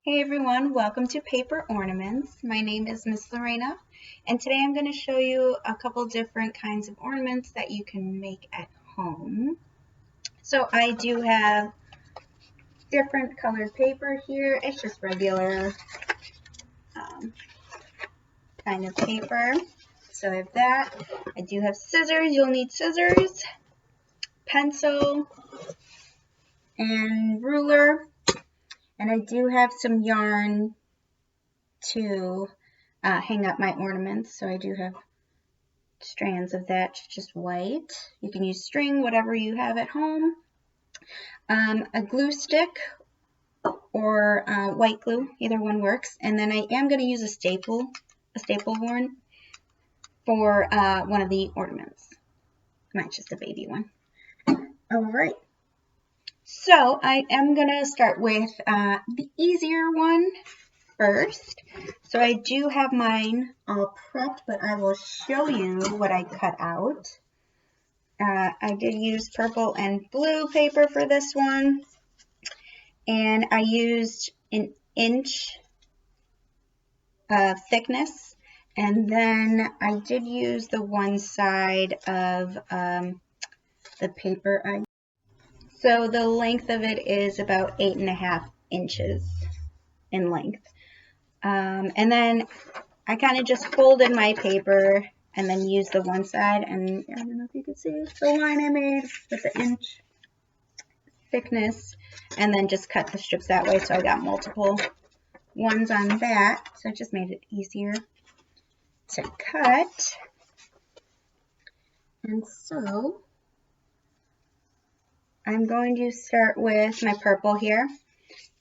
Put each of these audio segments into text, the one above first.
Hey everyone, welcome to Paper Ornaments. My name is Miss Lorena, and today I'm going to show you a couple different kinds of ornaments that you can make at home. So I do have different colored paper here. It's just regular kind of paper. So I have that. I do have scissors. You'll need scissors, pencil, and ruler. And I do have some yarn to hang up my ornaments. So I do have strands of that, just white. You can use string, whatever you have at home. A glue stick or white glue, either one works. And then I am going to use a staple horn for one of the ornaments. Mine's just a baby one. All right. So I am going to start with the easier one first. So I do have mine all prepped, but I will show you what I cut out. I did use purple and blue paper for this one, and I used an inch thickness, and then I did use the one side of the paper. So the length of it is about 8.5 inches in length. And then I kind of just folded my paper and then used the one side, and I don't know if you can see the line I made with the inch thickness, and then just cut the strips that way, so I got multiple ones on that, so it just made it easier to cut. And so I'm going to start with my purple here,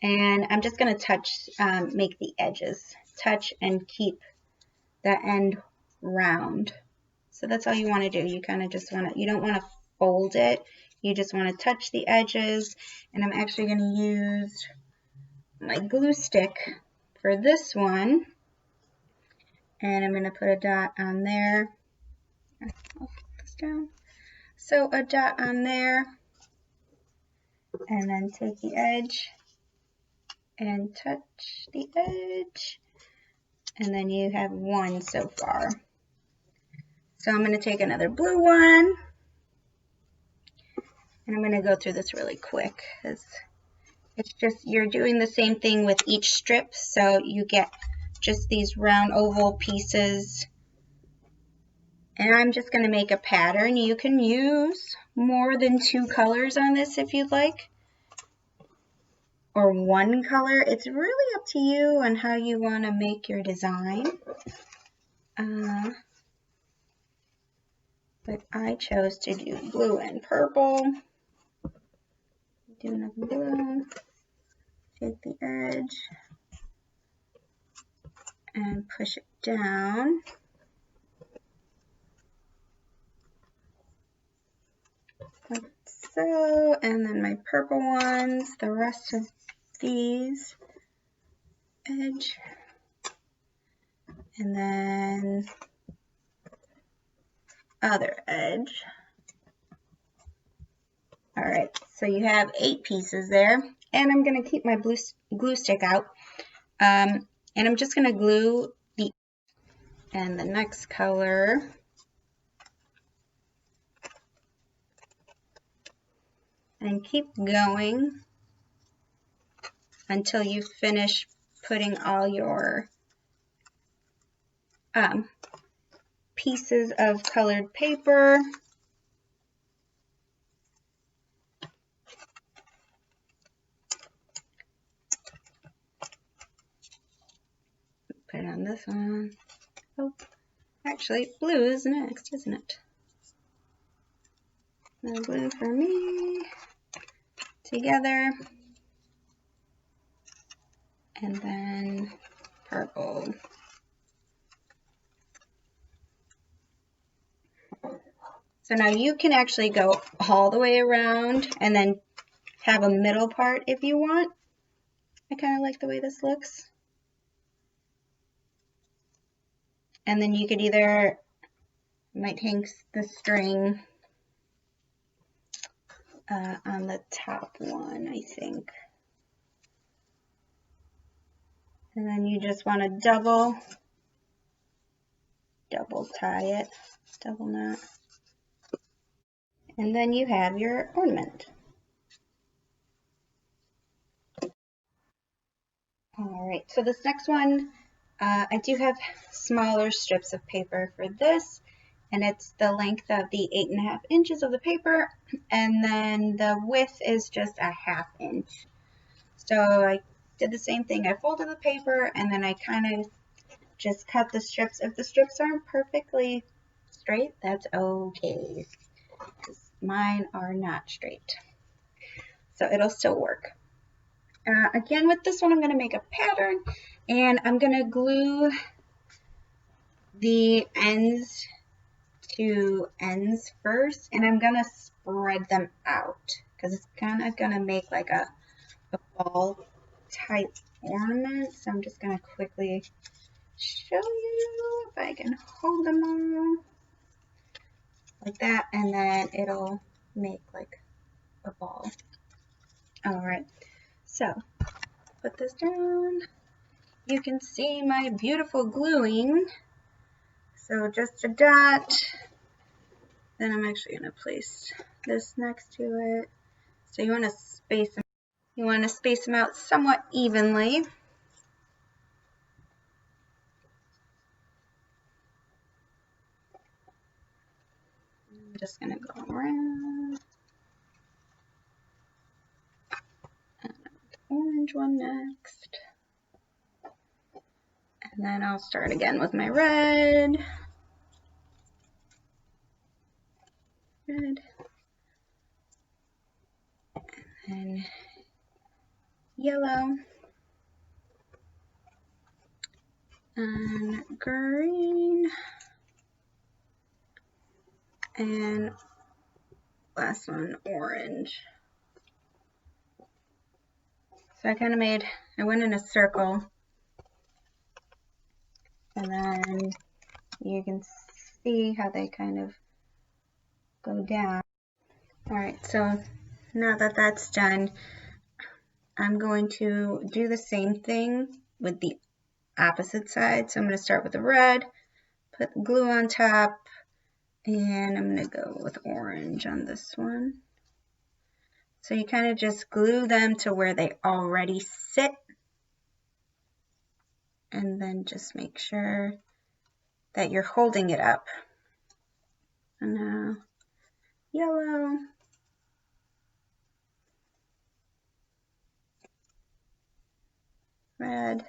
and I'm just going to make the edges touch and keep the end round. So that's all you want to do. You kind of just want to, you don't want to fold it. You just want to touch the edges. And I'm actually going to use my glue stick for this one. And I'm going to put a dot on there. I'll put this down. So a dot on there. And then take the edge and touch the edge. And then you have one so far. So I'm going to take another blue one. And I'm going to go through this really quick because it's just, you're doing the same thing with each strip. So you get just these round oval pieces. And I'm just going to make a pattern. You can use more than 2 colors on this if you'd like, or 1 color. It's really up to you on how you want to make your design. But I chose to do blue and purple. Do another blue. Take the edge and push it down. Like so, and then my purple ones, the rest of these, edge, and then other edge. All right, so you have 8 pieces there, and I'm going to keep my glue stick out, and I'm just going to glue the next color. And keep going until you finish putting all your pieces of colored paper. Put it on this one. Oh, actually, blue is next, isn't it? No blue for me. Together. And then purple. So now you can actually go all the way around and then have a middle part if you want. I kind of like the way this looks. And then you could either, might hang the string on the top one, I think. And then you just want to double tie it, double knot. And then you have your ornament. All right, so this next one, I do have smaller strips of paper for this, and it's the length of the 8.5 inches of the paper, and then the width is just a 1/2 inch. So I did the same thing. I folded the paper, and then I kind of just cut the strips. If the strips aren't perfectly straight, that's okay, because mine are not straight. So it'll still work. Again, with this one, I'm going to make a pattern, and I'm going to glue the ends to ends first, and I'm going to spread them out because it's kind of going to make like a ball type ornament. So I'm just going to quickly show you if I can hold them all like that, and then it'll make like a ball. All right, so put this down. You can see my beautiful gluing. So just a dot. Then I'm actually going to place this next to it. So you want to space them. You want to space them out somewhat evenly. I'm just going to go around. And the orange one next. And then I'll start again with my red. Red. And yellow. And green. And last one, orange. So I kind of I went in a circle, and then you can see how they kind of go down. All right, so now that that's done, I'm going to do the same thing with the opposite side. So I'm going to start with the red, put the glue on top, and I'm going to go with orange on this one. So you kind of just glue them to where they already sit, and then just make sure that you're holding it up. And now yellow, red,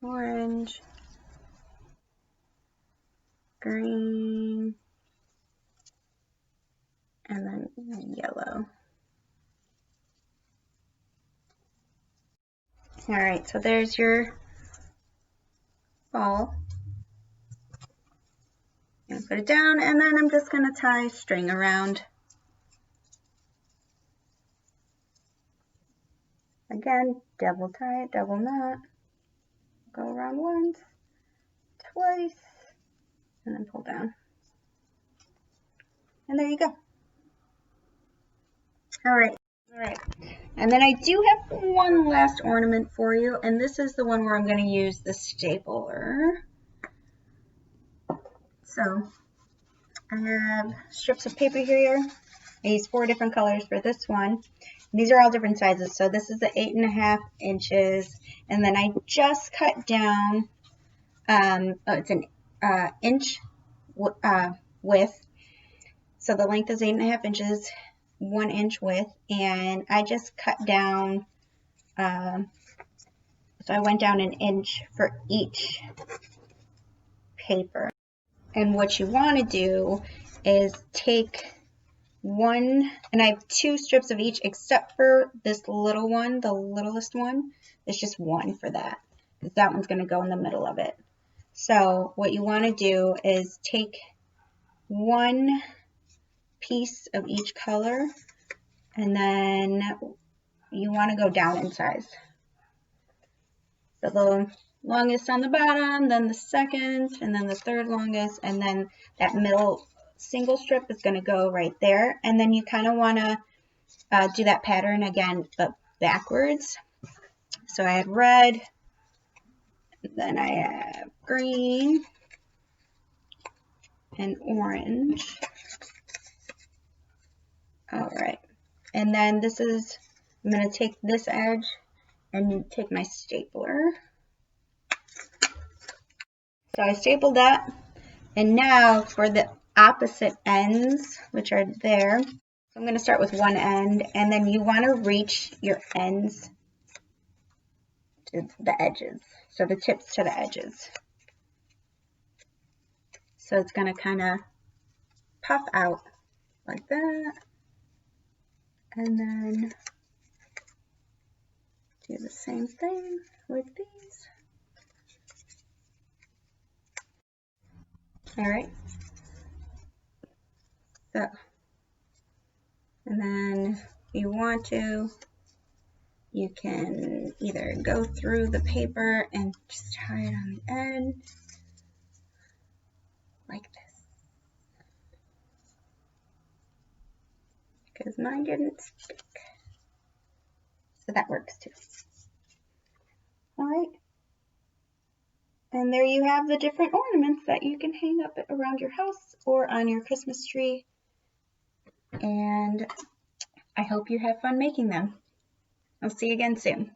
orange, green, and then yellow. All right, so there's your ball. And put it down, and then I'm just going to tie string around. Again, double tie it, double knot. Go around once, twice, and then pull down. And there you go. All right. And then I do have one last ornament for you, and this is the one where I'm going to use the stapler. So I have strips of paper here. I used 4 different colors for this one. These are all different sizes. So this is the 8.5 inches, and then I just cut down. It's an inch width. So the length is 8.5 inches, 1 inch width, and I just cut down. So I went down 1 inch for each paper. And what you want to do is take one, and I have 2 strips of each, except for this little one, the littlest one. It's just 1 for that, because that one's going to go in the middle of it. So what you want to do is take 1 piece of each color, and then you want to go down in size. So the longest on the bottom, then the second, and then the third longest, and then that middle single strip is going to go right there. And then you kind of want to do that pattern again, but backwards. So I had red, then I have green and orange. All right, and then this is, I'm going to take this edge and take my stapler. So I stapled that, and now for the opposite ends, which are there, so I'm going to start with one end, and then you want to reach your ends to the edges, so the tips to the edges. So it's going to kind of puff out like that, and then do the same thing with these. All right. So, and then if you want to, you can either go through the paper and just tie it on the end like this, because mine didn't stick. So that works too. All right. And there you have the different ornaments that you can hang up around your house or on your Christmas tree. And I hope you have fun making them. I'll see you again soon.